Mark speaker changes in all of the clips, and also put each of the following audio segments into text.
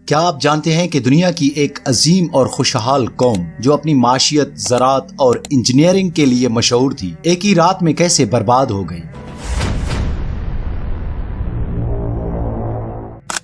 Speaker 1: کیا آپ جانتے ہیں کہ دنیا کی ایک عظیم اور خوشحال قوم جو اپنی معیشت، زراعت اور انجینئرنگ کے لیے مشہور تھی، ایک ہی رات میں کیسے برباد ہو گئی؟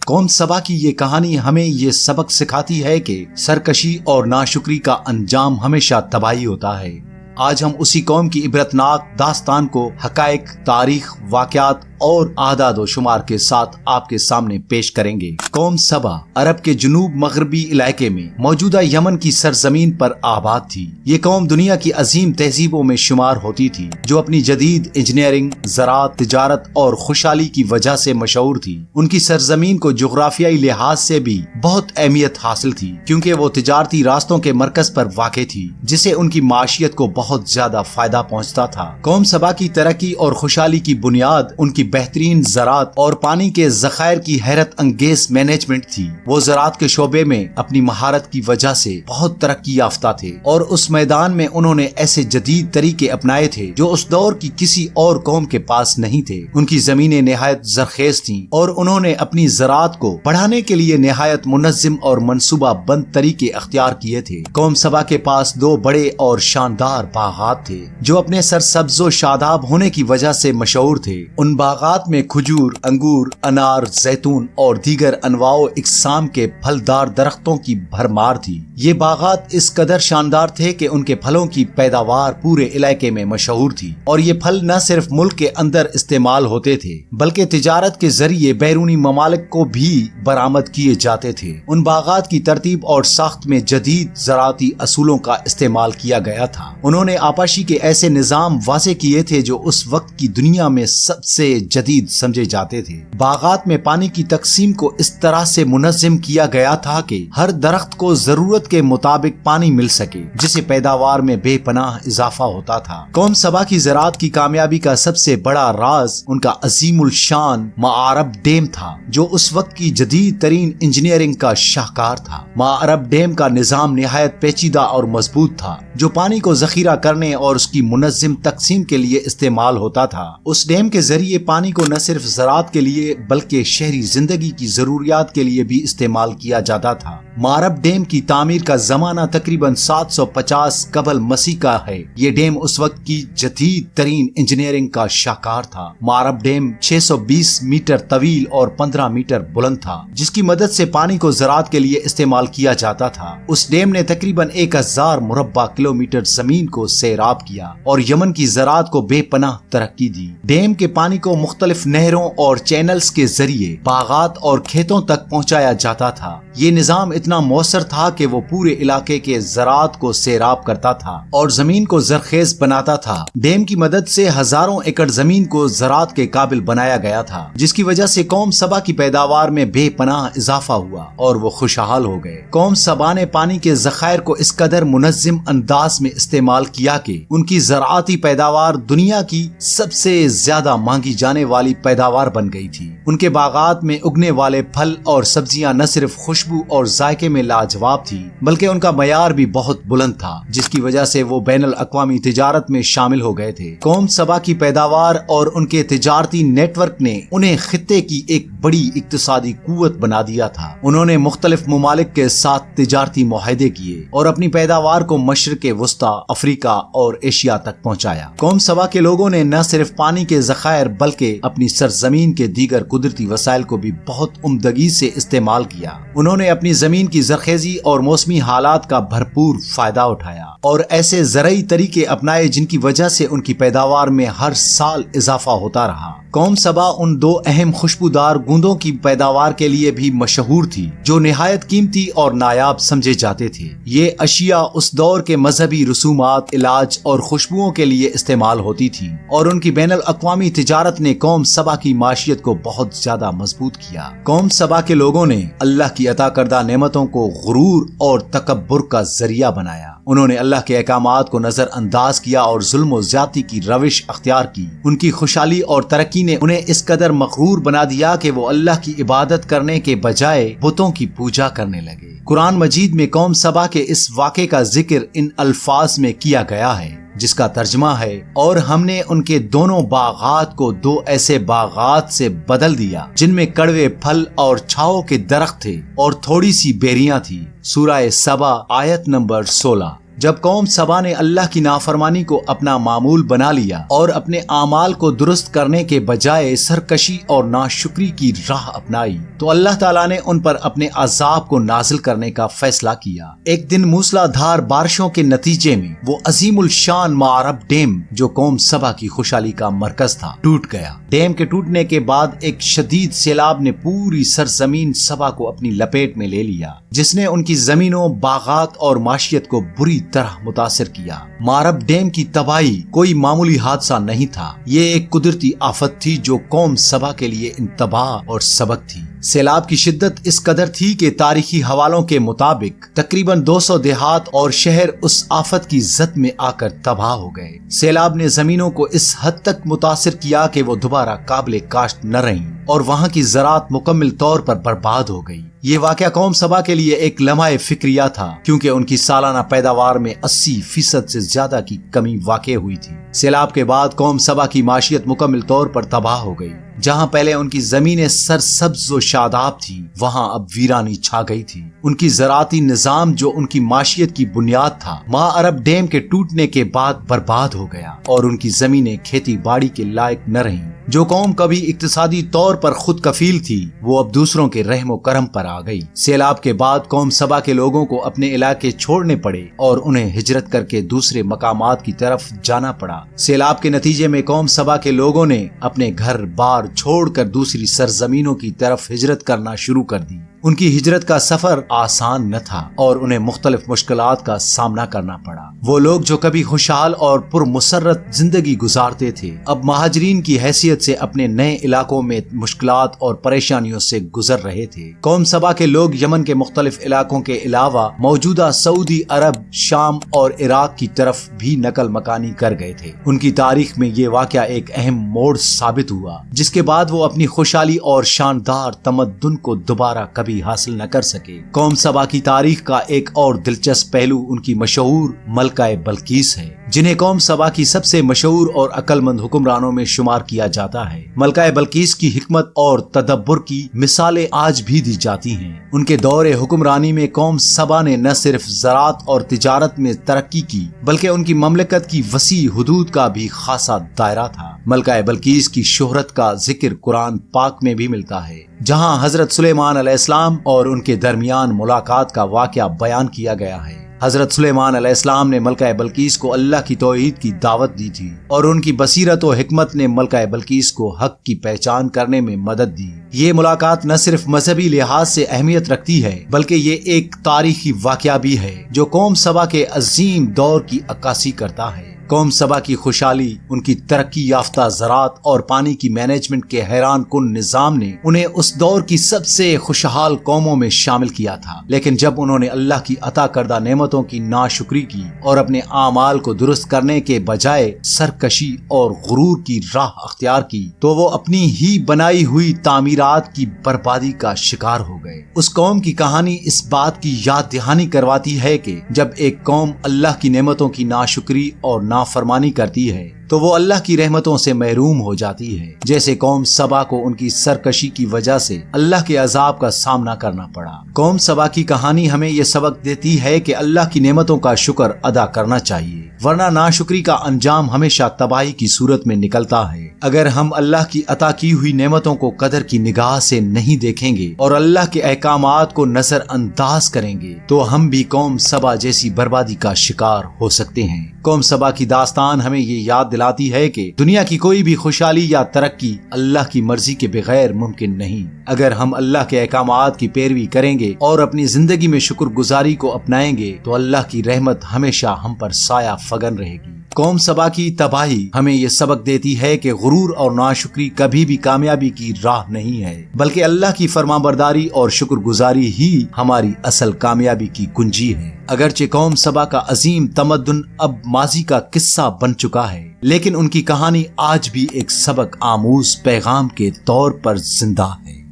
Speaker 1: قوم سبا کی یہ کہانی ہمیں یہ سبق سکھاتی ہے کہ سرکشی اور ناشکری کا انجام ہمیشہ تباہی ہوتا ہے۔ آج ہم اسی قوم کی عبرتناک داستان کو حقائق، تاریخ، واقعات اور اعداد و شمار کے ساتھ آپ کے سامنے پیش کریں گے۔ قوم سبا عرب کے جنوب مغربی علاقے میں موجودہ یمن کی سرزمین پر آباد تھی۔ یہ قوم دنیا کی عظیم تہذیبوں میں شمار ہوتی تھی، جو اپنی جدید انجینئرنگ، زراعت، تجارت اور خوشحالی کی وجہ سے مشہور تھی۔ ان کی سرزمین کو جغرافیائی لحاظ سے بھی بہت اہمیت حاصل تھی، کیونکہ وہ تجارتی راستوں کے مرکز پر واقع تھی، جسے ان کی معیشت کو بہت زیادہ فائدہ پہنچتا تھا۔ قوم سبا کی ترقی اور خوشحالی کی بنیاد ان کی بہترین زراعت اور پانی کے ذخائر کی حیرت انگیز مینجمنٹ تھی۔ وہ زراعت کے شعبے میں اپنی مہارت کی وجہ سے بہت ترقی یافتہ تھے، اور اس میدان میں انہوں نے ایسے جدید طریقے اپنائے تھے جو اس دور کی کسی اور قوم کے پاس نہیں تھے۔ ان کی زمینیں نہایت زرخیز تھیں، اور انہوں نے اپنی زراعت کو بڑھانے کے لیے نہایت منظم اور منصوبہ بند طریقے اختیار کیے تھے۔ قوم سبا کے پاس دو بڑے اور شاندار باغات تھے جو اپنے سرسبز و شاداب ہونے کی وجہ سے مشہور تھے۔ ان باغات میں کھجور، انگور، انار، زیتون اور دیگر انواع و اقسام کے پھلدار درختوں کی بھرمار تھی۔ یہ باغات اس قدر شاندار تھے کہ ان کے پھلوں کی پیداوار پورے علاقے میں مشہور تھی، اور یہ پھل نہ صرف ملک کے اندر استعمال ہوتے تھے بلکہ تجارت کے ذریعے بیرونی ممالک کو بھی برآمد کیے جاتے تھے۔ ان باغات کی ترتیب اور ساخت میں جدید زراعتی اصولوں کا استعمال کیا گیا تھا۔ انہوں نے آپاشی کے ایسے نظام واضح کیے تھے جو اس وقت کی دنیا میں سب سے جدید سمجھے جاتے تھے۔ باغات میں پانی کی تقسیم کو اس طرح سے منظم کیا گیا تھا کہ ہر درخت کو ضرورت کے مطابق پانی مل سکے، جسے پیداوار میں بے پناہ اضافہ ہوتا تھا۔ قوم سبا کی زراعت کی کامیابی کا سب سے بڑا راز ان کا عظیم الشان معارب ڈیم تھا، جو اس وقت کی جدید ترین انجینئرنگ کا شاہکار تھا۔ معارب ڈیم کا نظام نہایت پیچیدہ اور مضبوط تھا، جو پانی کو ذخیرہ کرنے اور اس کی منظم تقسیم کے لیے استعمال ہوتا تھا۔ اس ڈیم کے ذریعے پانی کو نہ صرف زراعت کے لیے بلکہ شہری زندگی کی ضروریات کے لیے بھی استعمال کیا جاتا تھا۔ معارب ڈیم کی تعمیر کا زمانہ تقریباً 750 قبل مسیح کا ہے۔ یہ ڈیم اس وقت کی جدید ترین انجینئرنگ کا شاہکار تھا۔ معارب ڈیم 620 میٹر طویل اور 15 میٹر بلند تھا، جس کی مدد سے پانی کو زراعت کے لیے استعمال کیا جاتا تھا۔ اس ڈیم نے تقریباً 1000 مربع کلومیٹر زمین کو سیراب کیا اور یمن کی زراعت کو بے پناہ ترقی دی۔ ڈیم کے پانی کو مختلف نہروں اور چینلز کے ذریعے باغات اور کھیتوں تک پہنچایا جاتا تھا۔ یہ نظام اتنا مؤثر تھا کہ وہ پورے علاقے کے زراعت کو سیراب کرتا تھا اور زمین کو زرخیز بناتا تھا۔ ڈیم کی مدد سے ہزاروں ایکڑ زمین کو زراعت کے قابل بنایا گیا تھا، جس کی وجہ سے قوم سبا کی پیداوار میں بے پناہ اضافہ ہوا اور وہ خوشحال ہو گئے۔ قوم سبا نے پانی کے ذخائر کو اس قدر منظم انداز میں استعمال کیا کہ ان کی زراعتی پیداوار دنیا کی سب سے زیادہ مانگی جانے والی پیداوار بن گئی تھی۔ ان کے باغات میں اگنے والے پھل اور سبزیاں نہ صرف خوشبو اور ذائقے میں لاجواب تھی بلکہ ان کا معیار بھی بہت بلند تھا، جس کی وجہ سے وہ بین الاقوامی تجارت میں شامل ہو گئے تھے۔ قوم سبا کی پیداوار اور ان کے تجارتی نیٹ ورک نے انہیں خطے کی ایک بڑی اقتصادی قوت بنا دیا تھا۔ انہوں نے مختلف ممالک کے ساتھ تجارتی معاہدے کیے اور اپنی پیداوار کو مشرق وسطی، افریقہ اور ایشیا تک پہنچایا۔ قوم سبا کے لوگوں نے نہ صرف پانی کے ذخائر بلکہ اپنی سرزمین کے دیگر قدرتی وسائل کو بھی بہت عمدگی سے استعمال کیا۔ انہوں نے اپنی زمین کی زرخیزی اور موسمی حالات کا بھرپور فائدہ اٹھایا اور ایسے زرعی طریقے اپنائے جن کی وجہ سے ان کی پیداوار میں ہر سال اضافہ ہوتا رہا۔ قوم سبا ان دو اہم خوشبودار گوندوں کی پیداوار کے لیے بھی مشہور تھی جو نہایت قیمتی اور نایاب سمجھے جاتے تھے۔ یہ اشیاء اس دور کے مذہبی رسومات، علاج اور خوشبوؤں کے لیے استعمال ہوتی تھی، اور ان کی بین الاقوامی تجارت نے قوم سبا کی معیشت کو بہت زیادہ مضبوط کیا۔ قوم سبا کے لوگوں نے اللہ کی عطا کردہ نعمتوں کو غرور اور تکبر کا ذریعہ بنایا۔ انہوں نے اللہ کے احکامات کو نظر انداز کیا اور ظلم و زیادتی کی روش اختیار کی۔ ان کی خوشحالی اور ترقی نے انہیں اس قدر مغرور بنا دیا کہ وہ اللہ کی عبادت کرنے کے بجائے بتوں کی پوجا کرنے لگے۔ قرآن مجید میں قوم سبا کے اس واقعے کا ذکر ان الفاظ میں کیا گیا ہے: جس کا ترجمہ ہے اور ہم نے ان کے دونوں باغات کو 2 ایسے باغات سے بدل دیا جن میں کڑوے پھل اور چھاؤں کے درخت تھے اور تھوڑی سی بیریاں تھی۔ سورہ سبا آیت نمبر 16۔ جب قوم سبا نے اللہ کی نافرمانی کو اپنا معمول بنا لیا اور اپنے اعمال کو درست کرنے کے بجائے سرکشی اور ناشکری کی راہ اپنائی تو اللہ تعالیٰ نے ان پر اپنے عذاب کو نازل کرنے کا فیصلہ کیا۔ ایک دن موسلا دھار بارشوں کے نتیجے میں وہ عظیم الشان معرب ڈیم جو قوم سبا کی خوشحالی کا مرکز تھا ٹوٹ گیا۔ ڈیم کے ٹوٹنے کے بعد ایک شدید سیلاب نے پوری سرزمین سبا کو اپنی لپیٹ میں لے لیا، جس نے ان کی زمینوں، باغات اور معیشت کو بری طرح متاثر کیا۔ معرب ڈیم کی تباہی کوئی معمولی حادثہ نہیں تھا، یہ ایک قدرتی آفت تھی جو قوم سبا کے لیے انتباہ اور سبق تھی۔ سیلاب کی شدت اس قدر تھی کہ تاریخی حوالوں کے مطابق تقریباً 200 دیہات اور شہر اس آفت کی زد میں آ کر تباہ ہو گئے۔ سیلاب نے زمینوں کو اس حد تک متاثر کیا کہ وہ دوبارہ قابل کاشت نہ رہیں اور وہاں کی زراعت مکمل طور پر برباد ہو گئی۔ یہ واقعہ قوم سبا کے لیے ایک لمحہ فکریہ تھا کیونکہ ان کی سالانہ پیداوار میں 80% سے زیادہ کی کمی واقع ہوئی تھی۔ سیلاب کے بعد قوم سبا کی معیشت مکمل طور پر تباہ ہو گئی۔ جہاں پہلے ان کی زمینیں سرسبز و شاداب تھی وہاں اب ویرانی چھا گئی تھی۔ ان کی زراعتی نظام جو ان کی معیشت کی بنیاد تھا معرب ڈیم کے ٹوٹنے کے بعد برباد ہو گیا اور ان کی زمینیں کھیتی باڑی کے لائق نہ رہیں۔ جو قوم کبھی اقتصادی طور پر خود کفیل تھی وہ اب دوسروں کے رحم و کرم پر آ گئی۔ سیلاب کے بعد قوم سبا کے لوگوں کو اپنے علاقے چھوڑنے پڑے اور انہیں ہجرت کر کے دوسرے مقامات کی طرف جانا پڑا۔ سیلاب کے نتیجے میں قوم سبا کے لوگوں نے اپنے گھر بار چھوڑ کر دوسری سرزمینوں کی طرف ہجرت کرنا شروع کر دی۔ ان کی ہجرت کا سفر آسان نہ تھا اور انہیں مختلف مشکلات کا سامنا کرنا پڑا۔ وہ لوگ جو کبھی خوشحال اور پرمسرت زندگی گزارتے تھے اب مہاجرین کی حیثیت سے اپنے نئے علاقوں میں مشکلات اور پریشانیوں سے گزر رہے تھے۔ قوم سبا کے لوگ یمن کے مختلف علاقوں کے علاوہ موجودہ سعودی عرب، شام اور عراق کی طرف بھی نقل مکانی کر گئے تھے۔ ان کی تاریخ میں یہ واقعہ ایک اہم موڑ ثابت ہوا جس کے بعد وہ اپنی خوشحالی اور شاندار تمدن کو دوبارہ کبھی حاصل نہ کر سکے۔ قوم سبا کی تاریخ کا ایک اور دلچسپ پہلو ان کی مشہور ملکہ بلقیس ہے، جنہیں قوم سبا کی سب سے مشہور اور عقل مند حکمرانوں میں شمار کیا جاتا ہے۔ ملکہ بلقیس کی حکمت اور تدبر کی مثالیں آج بھی دی جاتی ہیں۔ ان کے دور حکمرانی میں قوم سبا نے نہ صرف زراعت اور تجارت میں ترقی کی بلکہ ان کی مملکت کی وسیع حدود کا بھی خاصا دائرہ تھا۔ ملکہ بلقیس کی شہرت کا ذکر قرآن پاک میں بھی ملتا ہے، جہاں حضرت سلیمان علیہ السلام اور ان کے درمیان ملاقات کا واقعہ بیان کیا گیا ہے۔ حضرت سلیمان علیہ السلام نے ملکہ بلقیس کو اللہ کی توحید کی دعوت دی تھی اور ان کی بصیرت و حکمت نے ملکہ بلقیس کو حق کی پہچان کرنے میں مدد دی۔ یہ ملاقات نہ صرف مذہبی لحاظ سے اہمیت رکھتی ہے بلکہ یہ ایک تاریخی واقعہ بھی ہے جو قوم سبا کے عظیم دور کی عکاسی کرتا ہے۔ قوم سبا کی خوشحالی، ان کی ترقی یافتہ زراعت اور پانی کی مینجمنٹ کے حیران کن نظام نے انہیں اس دور کی سب سے خوشحال قوموں میں شامل کیا تھا۔ لیکن جب انہوں نے اللہ کی عطا کردہ نعمتوں کی ناشکری کی اور اپنے اعمال کو درست کرنے کے بجائے سرکشی اور غرور کی راہ اختیار کی تو وہ اپنی ہی بنائی ہوئی تعمیرات کی بربادی کا شکار ہو گئے۔ اس قوم کی کہانی اس بات کی یاد دہانی کرواتی ہے کہ جب ایک قوم اللہ کی نعمتوں کی ناشکری اور نافرمانی کرتی ہے تو وہ اللہ کی رحمتوں سے محروم ہو جاتی ہے، جیسے قوم سبا کو ان کی سرکشی کی وجہ سے اللہ کے عذاب کا سامنا کرنا پڑا۔ قوم سبا کی کہانی ہمیں یہ سبق دیتی ہے کہ اللہ کی نعمتوں کا شکر ادا کرنا چاہیے، ورنہ ناشکری کا انجام ہمیشہ تباہی کی صورت میں نکلتا ہے۔ اگر ہم اللہ کی عطا کی ہوئی نعمتوں کو قدر کی نگاہ سے نہیں دیکھیں گے اور اللہ کے احکامات کو نظر انداز کریں گے تو ہم بھی قوم سبا جیسی بربادی کا شکار ہو سکتے ہیں۔ قوم سبا کی داستان ہمیں یہ یاد دلاتی ہے کہ دنیا کی کوئی بھی خوشحالی یا ترقی اللہ کی مرضی کے بغیر ممکن نہیں۔ اگر ہم اللہ کے احکامات کی پیروی کریں گے اور اپنی زندگی میں شکر گزاری کو اپنائیں گے تو اللہ کی رحمت ہمیشہ ہم پر سایہ فگن رہے گی۔ قوم سبا کی تباہی ہمیں یہ سبق دیتی ہے کہ غرور اور ناشکری کبھی بھی کامیابی کی راہ نہیں ہے، بلکہ اللہ کی فرمانبرداری اور شکر گزاری ہی ہماری اصل کامیابی کی کنجی ہے۔ اگرچہ قوم سبا کا عظیم تمدن اب ماضی کا قصہ بن چکا ہے، لیکن ان کی کہانی آج بھی ایک سبق آموز پیغام کے طور پر زندہ ہے۔